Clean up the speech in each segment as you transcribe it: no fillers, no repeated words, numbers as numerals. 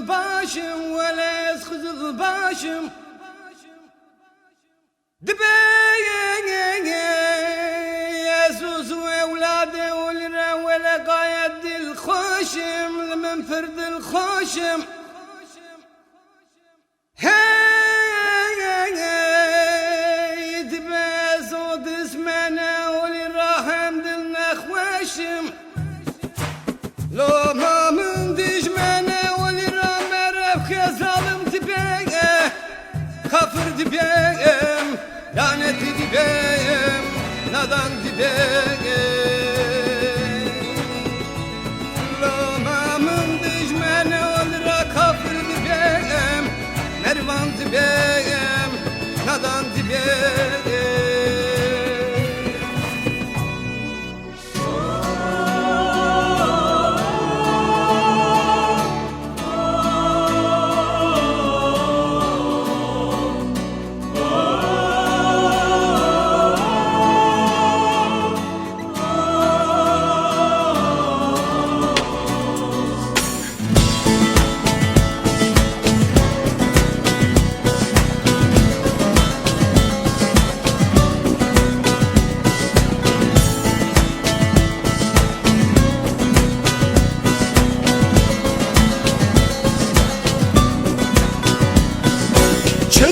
başım vele kızıl başım Dibeye Jesus evladı ulra vele gayet dil خوشم من فرد الخوشم هاي دباز ودسمنا ولي راهم دلنا خوشم لو ما من دجمنا ولي رام ربك ظالم دبايا كفر دبايم لعنة دبايم نادان دبايم Mervan dibeyim, nadan dibeyim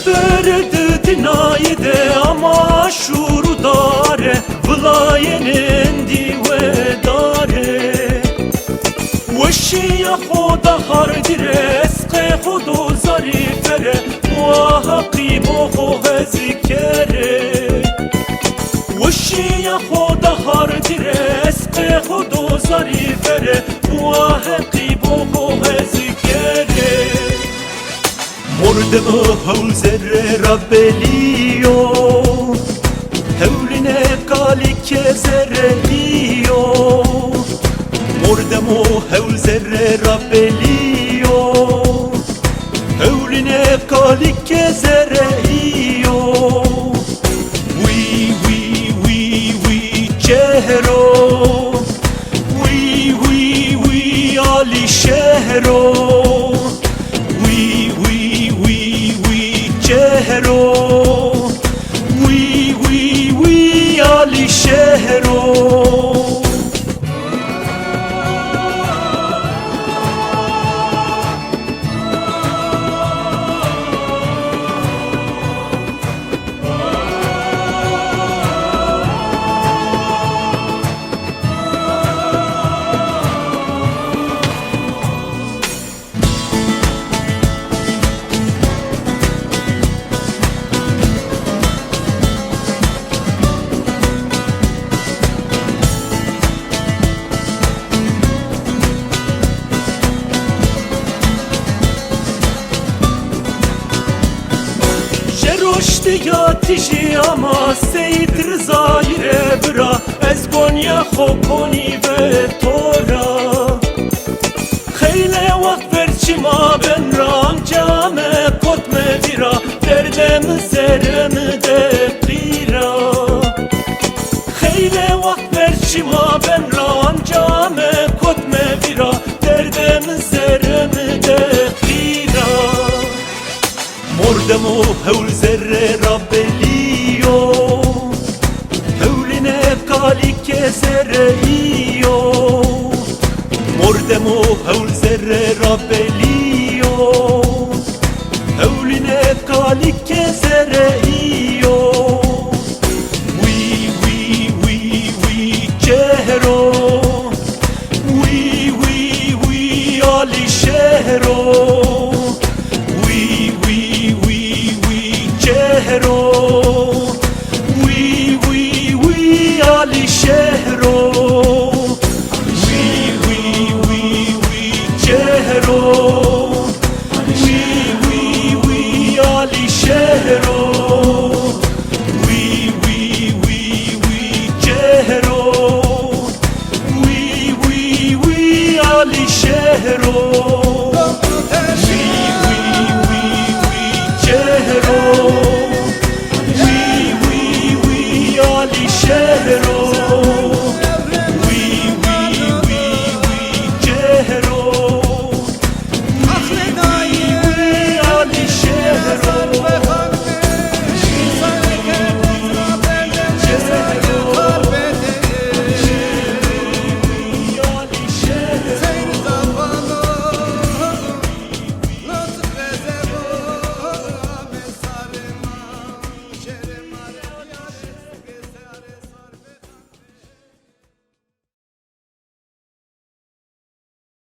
Çöberdi dinayide ama şuru dare Vılayenin dive dare Veşiye khoda hardire Esqe khodu zarifere Muahaqi bohu hezikere Veşiye khoda hardire Esqe khodu zarifere Muahaqi bohu hezikere Mordemo havzere rabbeliyo Hevline kalike zereliyo Mordemo havzere rabbeliyo Hevline kalike zereliyo Wi wi wi wi cehro Wi wi wi ali şehro شهرو وي وي وي علي شهرو Diyatişi ama Seyit Rıza'yı bıra Ez Gonya Khokoni ve Tora Kheyle vakt verçima ben ram came kotme vira Derdem serem de qira Kheyle vakt verçima ben ram came kotme vira Derdem serem de qira Mordemo hewl zerre rabbeliyo Hevline kalike zerreiyo Mordemo hewl zerre rabbeliyo Hevline kalike zerreiyo Wi wi wi wi cehro Wi wi wi ali şehro شهرو وي وي وي علي شهرو وي وي وي وي شهرو وي وي وي علي شهرو وي وي وي وي شهرو وي وي وي علي شهرو شهرو